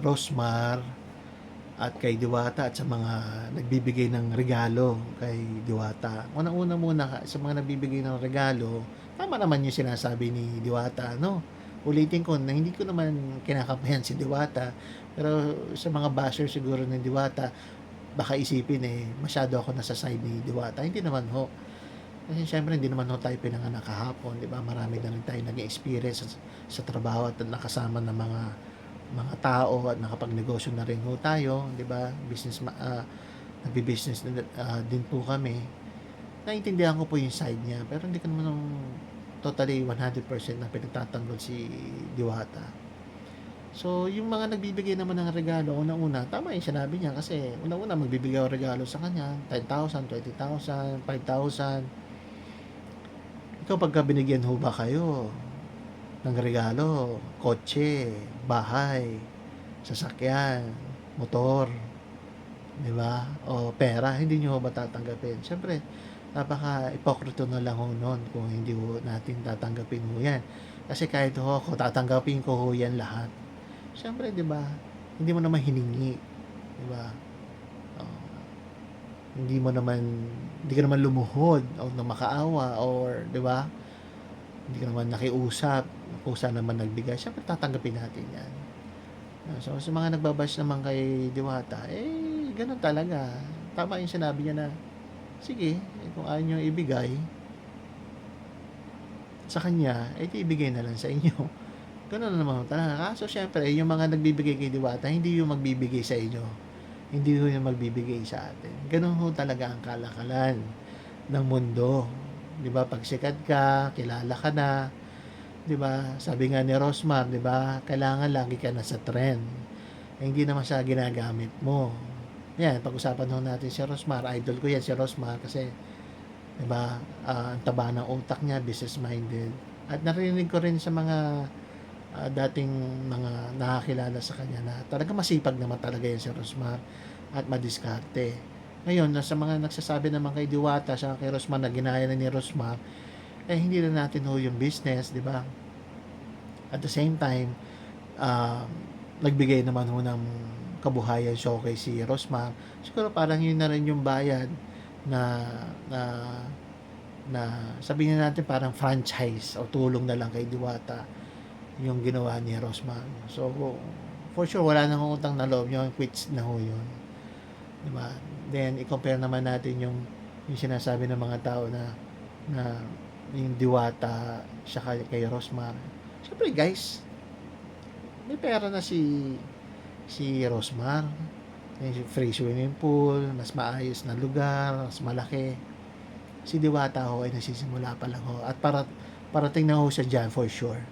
Rosmar at kay Diwata at sa mga nagbibigay ng regalo kay Diwata. Unang-una muna sa mga nagbibigay ng regalo, tama naman yung sinasabi ni Diwata, no? Ulitin ko na hindi ko naman kinakampihan si Diwata, pero sa mga basher siguro ng Diwata, baka isipin masyado ako nasa side ni Diwata. Hindi naman ho. Kasi syempre hindi naman ho tayo pinanganak kahapon, 'di ba? Marami na rin tayong naging experience sa trabaho at nakasama ng mga tao at nakapagnegosyo na rin ho tayo, 'di ba? Nagbi-business din po kami. Naintindihan ko po yung side niya, pero hindi ko naman totally 100% na pinagtatanggol si Diwata. So, yung mga nagbibigay naman ng regalo, unang-una, tama yung sinabi niya kasi unang-una magbibigay ako regalo sa kanya, 10,000, 20,000, 5,000. Ikaw pagka binigyan ho ba kayo ng regalo, kotse, bahay, sasakyan, motor, 'di ba? O pera, hindi niyo ba tatanggapin? Siyempre, napaka-ipokrito na lang ho nun kung hindi ho natin tatanggapin ho 'yan. Kasi kahit ho ako, tatanggapin ko ho 'yan lahat. Siyempre, 'di ba? Hindi mo naman hiningi, 'di ba? Oh, hindi ka naman lumuhod o na makaawa or 'di ba? Hindi ka naman nakiusap, kusa naman nagbigay, siyempre tatanggapin natin 'yan. So, sa mga nagba-bash naman kay Diwata, gano'n talaga. Tama yung sinabi niya na, sige, kung ayaw niyong ibigay sa kanya, di ibigay na lang sa inyo. Gano'n naman talaga. Kaso siyempre, yung mga nagbibigay kay Diwata, hindi yung magbibigay sa inyo. Hindi yung magbibigay sa atin. Gano'n ho talaga ang kalakalan ng mundo. 'Di ba? Pag sikat ka, kilala ka na, 'di ba? Sabi nga ni Rosmar, 'di ba? Kailangan lagi ka na sa trend. Hindi naman siya ginagamit mo. Yan, pag-usapan ho natin si Rosmar. Idol ko yan si Rosmar kasi 'di ba? Ang taba ng utak niya, business minded. At narinig ko rin sa mga dating mga nakakilala sa kanya na talaga masipag naman talaga yan si Rosmar at madiskarte. Ngayon, sa mga nagsasabi naman kay Diwata sa kay Rosmar na ginaya na ni Rosmar, hindi na natin ho yung business, di ba? At the same time, uh, nagbigay naman ho ng kabuhayan showcase si Rosmar. Siguro parang yun na rin yung bayad na na na sabihin natin parang franchise o tulong na lang kay Diwata yung ginawa ni Rosmar. So, for sure, wala nang utang na loob yun. Quits na ho yun. Diba? Then, i-compare naman natin yung sinasabi ng mga tao na yung Diwata siya kay Rosmar. Siyempre, guys, may pera na si Rosmar. May free swimming pool, mas maayos na lugar, mas malaki. Si Diwata ho ay nasisimula pa lang ho. At parating na ho siya dyan for sure.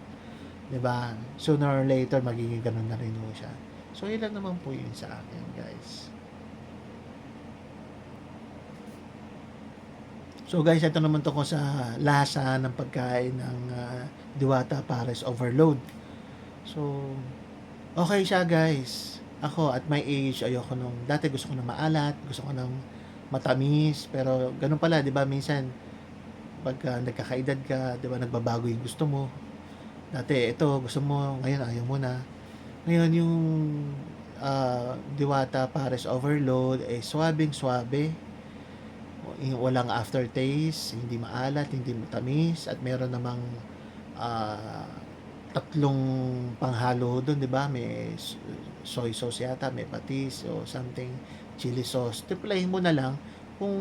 'Di ba? Sooner or later magiging ganun na rin ho siya. So, yun lang naman po yun sa akin, guys. So, guys, ito naman tungkol sa lasa ng pagkain ng Diwata Pares Overload. So, okay siya, guys. Ako, at my age, ayoko dati gusto ko ng maalat, gusto ko ng matamis, pero ganun pala, 'di ba? Minsan pagka nagkakaedad ka, 'di ba, nagbabago yung gusto mo. Dati ito gusto mo, ngayon ayaw mo na. Ngayon yung Diwata Pares Overload swabing-swabe, walang aftertaste, hindi maalat, hindi matamis, at meron namang ah, tatlong panghalo doon, 'di ba? May soy sauce yata, may patis o something, chili sauce. Timplahin mo na lang kung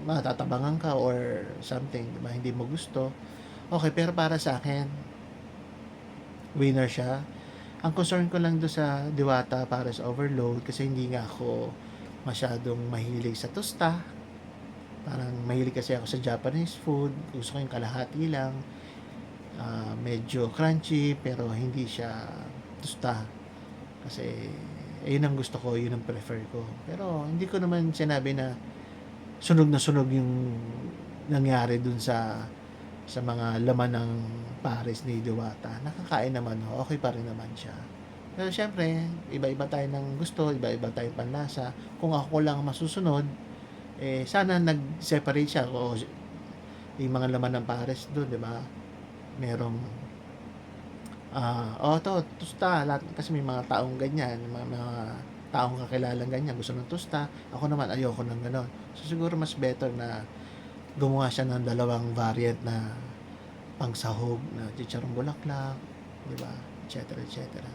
matatabangan ka or something, 'di ba? Hindi mo gusto. Okay, pero para sa akin, winner siya. Ang concern ko lang do sa Diwata Pares Overload kasi hindi nga ako masyadong mahilig sa tosta. Parang mahilig kasi ako sa Japanese food. Gusto ko yung kalahati lang. Medyo crunchy pero hindi siya tosta. Kasi yun ang gusto ko, yun ang prefer ko. Pero hindi ko naman sinabi na sunog yung nangyari dun sa mga laman ng Pares ni Diwata. Nakakain naman ho, okay pa rin naman siya. Pero siyempre, iba-iba tayo ng gusto, iba-iba tayong panlasa. Kung ako lang masusunod, sana nag-separate siya o yung mga laman ng Pares doon, di ba? Merong "Oh, 'to tusta." Lahat kasi may mga taong ganyan, mga taong kakilalang ganyan gusto ng tusta, ako naman ayoko ng gano'n. So, siguro mas better na gumawa siya ng dalawang variant na pangsahog na chicharong bulaklak, 'di ba, et cetera, et cetera.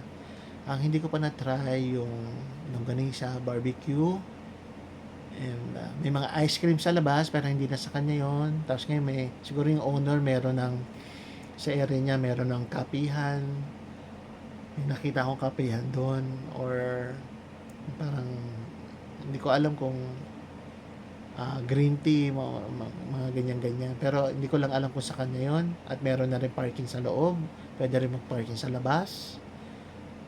Ang hindi ko pa na-try yung longganisa barbecue and, may mga ice cream sa labas pero hindi na sa kanya yon. Tapos ngayon siguro yung owner meron ng sa area niya meron ng kapihan, may nakita akong kapihan dun or parang hindi ko alam kung, green tea mga ganyan-ganyan. Pero hindi ko lang alam kung sa kanya yon at meron na rin parking sa loob, puwede rin mag-parking sa labas.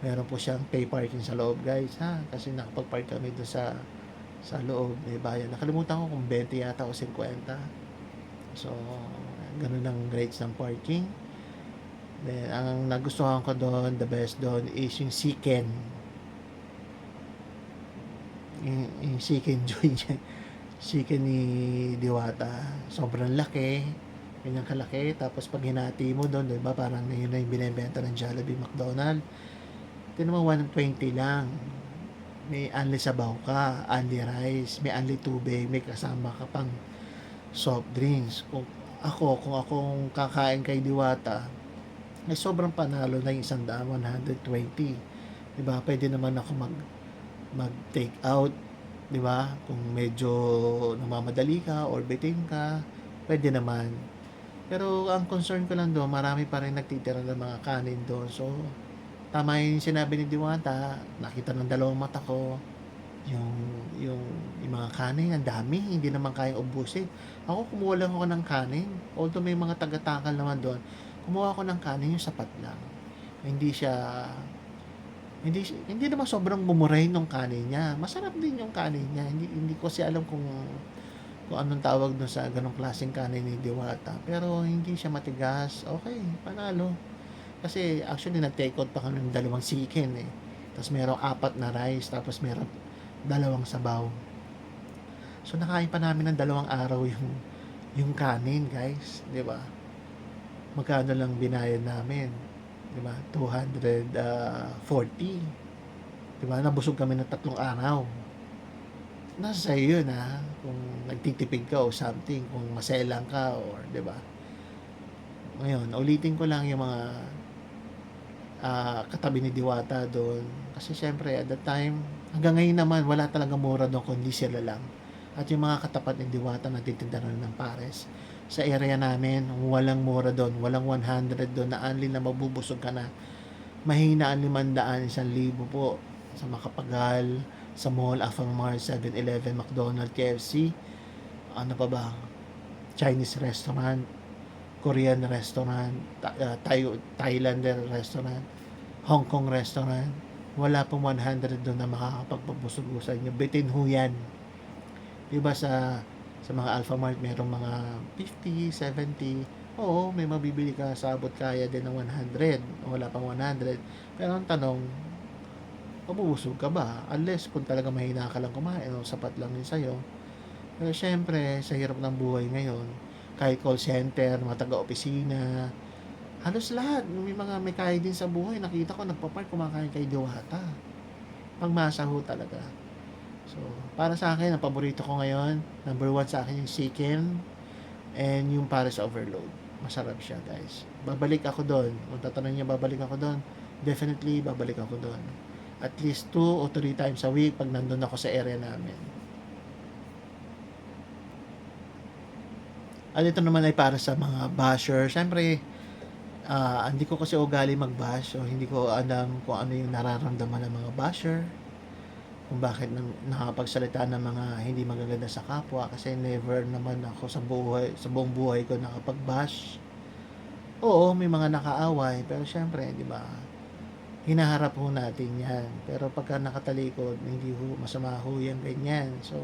Meron po siyang pay parking sa loob guys, ha, kasi nakapag-park kami dun sa loob, may bayad. Nakalimutan ko kung 20 yata o 50. So, ganun ang rates ng parking. Then, ang nagustuhan ko doon, the best doon is yung chicken. Yung chicken joy niya. Chicken ni Diwata. Sobrang laki. Ganyan kalaki. Tapos pag hinati mo doon, diba parang yun na yung binibenta ng Jollibee, McDonald. Tinan mo, 120 lang. May unli sabaw ka, unli rice, may unli tubig, may kasama ka pang soft drinks. Kung akong kakain kay Diwata, ay sobrang panalo na yung 120. Diba? Pwede naman ako mag take out, 'di ba? Kung medyo namamadali ka or bitin ka, pwede naman. Pero ang concern ko lang doon, marami pa rin nagtitira ng mga kanin doon. So, tama yung sinabi ni Diwata, nakita ng dalawang mata ko, yung, yung, yung mga kanin, ang dami, hindi naman kayang ubusin. Ako, kumuha lang ako ng kanin. Although may mga taga-takal naman doon, kumuha ako ng kanin, yung sapat lang. Hindi siya, hindi naman sobrang mumurahin nung kanin niya. Masarap din yung kanin niya. Hindi ko kasi alam kung anong tawag dun sa ganong klaseng kanin ni Diwata. Pero hindi siya matigas. Okay, panalo. Kasi actually nag-take out pa kami ng dalawang chicken eh. Tapos merong 4 na rice, tapos meron 2 sabaw. So nakain pa namin ng 2 araw yung kanin, guys, 'di ba? Magkano lang binayad namin, 'di ba? 240. 'Di ba? Nabusog kami ng 3 araw. Nasa sa'yo yun, kung nagtitipid ka o something, kung maselang ka or 'di ba? Ngayon, ulitin ko lang yung mga katabi ni Diwata doon. Kasi syempre at that time, hanggang ngayon naman wala talagang mura doon kundi sila lang. At yung mga katapat ni Diwata nagtitinda rin ng pares. Sa area namin, walang mura doon, walang 100 doon na only na mabubusog ka na. Mahina ang 500, 1,000 po sa Makapagal, sa Mall, Alfamart, 7-Eleven, McDonald's, KFC, ano pa ba? Chinese restaurant, Korean restaurant, Thailander restaurant, Hong Kong restaurant. Wala pong 100 doon na makakapagpabusog sa inyo. Bitin ho yan. Diba sa mga Alfamart merong mga 50, 70. Oo, may mabibili ka sa abot kaya din ng 100. Wala pang 100. Pero ang tanong, mabubusog ka ba? Unless kung talaga mahina ka lang kumain o sapat lang din sa'yo. Pero syempre, sa hirap ng buhay ngayon, kahit call center, mga taga-opisina, halos lahat, may kaya din sa buhay. Nakita ko, nagpa-park, kumakain kay Diwata. Pangmasa ho talaga. So, para sa akin, ang paborito ko ngayon, number 1 sa akin yung chicken and yung Paris Overload. Masarap siya, guys. Babalik ako doon. Kung tatanungin niya, babalik ako doon. Definitely, babalik ako doon. At least 2 o 3 times a week pag nandun ako sa area namin. At ito naman ay para sa mga basher. Siyempre, hindi ko kasi ugali mag-bash. So, hindi ko alam kung ano yung nararamdaman ng mga basher. Kung bakit nakapagsalita ng mga hindi magaganda sa kapwa. Kasi never naman ako sa buong buhay ko nakapag-bash. Oo, may mga nakaaway. Pero syempre, di ba, hinaharap ho natin yan. Pero pagka nakatalikod, hindi ho, masama ho yan ganyan. So,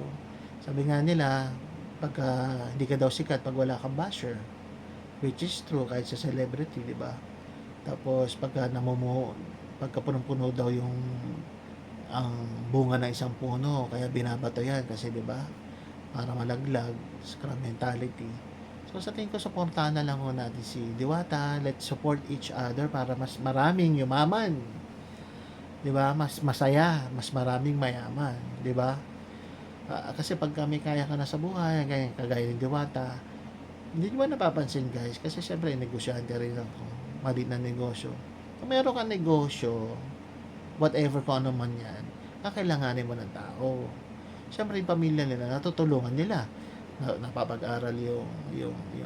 sabi nga nila, pagka hindi ka daw sikat pag wala kang basher, which is true kahit sa celebrity, di ba? Tapos pagka pagka punong-puno daw yung ang bunga ng isang puno, kaya binabato yan kasi di ba? Para malaglag, scrum mentality. So sa tingin ko suportahan na lang ho natin si Diwata, let's support each other para mas maraming yumaman, 'di ba? Mas masaya, mas maraming mayaman, 'di ba? Kasi pagka may kaya ka na sa buhay, ganyan kagaya ni Diwata, hindi niyo ba napapansin guys, kasi siyempre negosyante rin ako, maliit na negosyo. Kung meron kang negosyo, whatever kung ano man yan, kakailanganin mo ng tao. Siyempre yung pamilya nila, natutulungan nila. Napapag-aral yung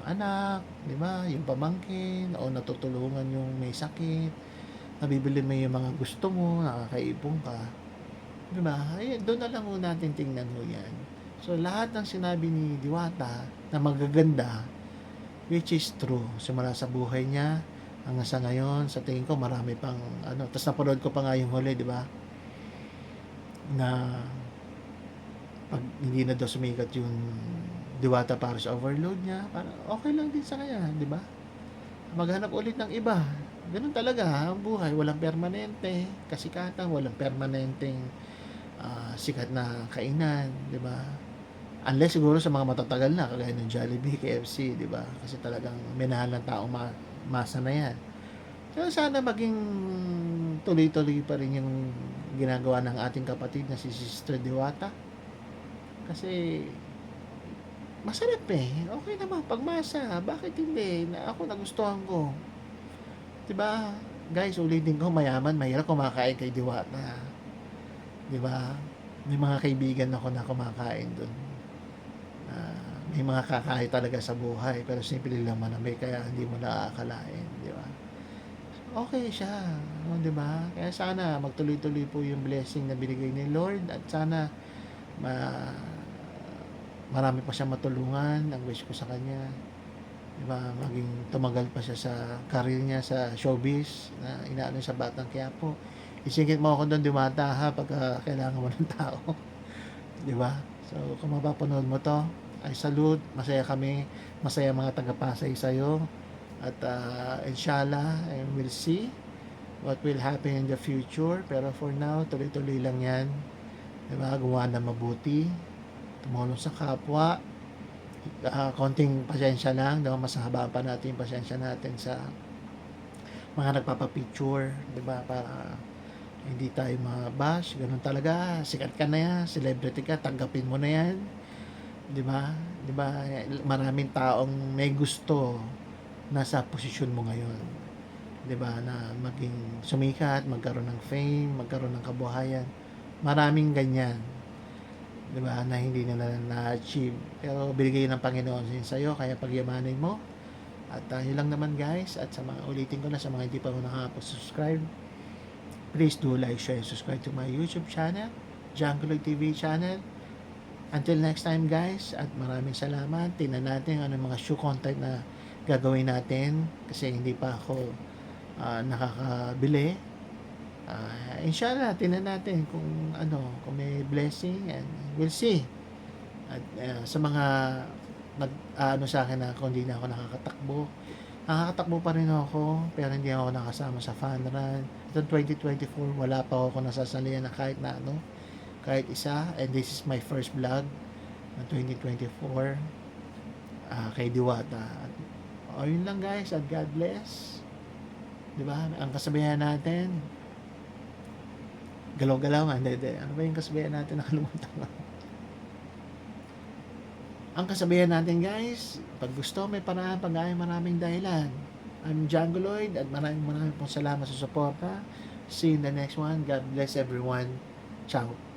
anak, di ba? Yung pamangkin, o natutulungan yung may sakit, nabibili mo yung mga gusto mo, nakakaipon ka. Di ba? Ay, doon na lang ho natin tingnan mo yan. So, lahat ng sinabi ni Diwata na magaganda, which is true, simula sa buhay niya, hanggang sa ngayon, sa tingin ko, marami pang, ano, tapos napanood ko pa nga yung huli, di ba? Na, pag hindi na daw sumikat yung Diwata Paris Overload niya, parang okay lang din sa kanya, di ba? Maghanap ulit ng iba. Ganun talaga ang buhay, walang permanente kasikatan, walang permanenteng sikat na kainan, di ba? Unless siguro sa mga matatagal na, kagaya ng Jollibee, KFC, di ba? Kasi talagang minahal ng tao masa na yan. Kaya sana maging tuloy-tuloy pa rin yung ginagawa ng ating kapatid na si Sister Diwata. Kasi masarap eh. Okay naman, pagmasa. Bakit hindi? Ako nagustuhan ko. Diba? Guys, ulitin ko, mayaman, mahirap kumakain kay Diwata. Diba? May mga kaibigan ako na kumakain dun. May mga kakain talaga sa buhay, pero simple lang manamay, kaya hindi mo nakakalain. Diba? Okay siya. Diba? Kaya sana magtuloy-tuloy po yung blessing na binigay ni Lord, at sana marami pa siya matulungan. Ang wish ko sa kanya, diba, maging tumagal pa siya sa career niya sa showbiz na inaano sa Batang Quiapo. Isingit mo ako doon, Diwata, ha, pagka kailangan mo ng tao. Diba? So, kung mapapanood mo to, I salute, masaya kami, masaya mga taga-Pasay sa'yo, at inshallah, and we'll see what will happen in the future. Pero for now, tuloy-tuloy lang yan, diba? Gumawa na mabuti, tumulong sa kapwa, konting pasensya lang, diba? Mas habaan pa natin yung pasensya natin sa mga nagpapapicture, diba? Para hindi tayo mabash, ganun talaga, sikat ka na yan, celebrity ka, tanggapin mo na yan, di ba? Di ba? Maraming taong may gusto nasa posisyon mo ngayon, di ba? Na maging sumikat, magkaroon ng fame, magkaroon ng kabuhayan, maraming ganyan, di ba? Na hindi nila na-achieve, pero binigay ng Panginoon din sa'yo, kaya pagyamanin mo. At yun lang naman guys, at sa mga, ulitin ko na, sa mga hindi pa mo nakapag-subscribe, please do like, share, and subscribe to my YouTube channel, Jangguloy TV channel. Until next time guys, at maraming salamat. Tingnan natin ano mga show content na gagawin natin, kasi hindi pa ako nakakabili. Inshallah, tingnan natin kung ano, kung may blessing, and we'll see. At sa mga ano sa akin na kung hindi na ako nakakatakbo pa rin ako, pero hindi ako nakasama sa fun run. Itong 2024, wala pa ako nasasalihan na kahit na ano, kahit isa. And this is my first vlog ng 2024 kay Diwata. Yun lang guys, at God bless. Diba? Ang kasabihan natin, galaw-galaw nga, hindi. Ano ba yung kasabihan natin? Nakalimutan ko. Ang kasabihan natin guys, pag gusto may paraan, pag-ayaw maraming dahilan. I'm Jangguloy, at maraming pong salamat sa suporta. See you in the next one. God bless everyone. Ciao.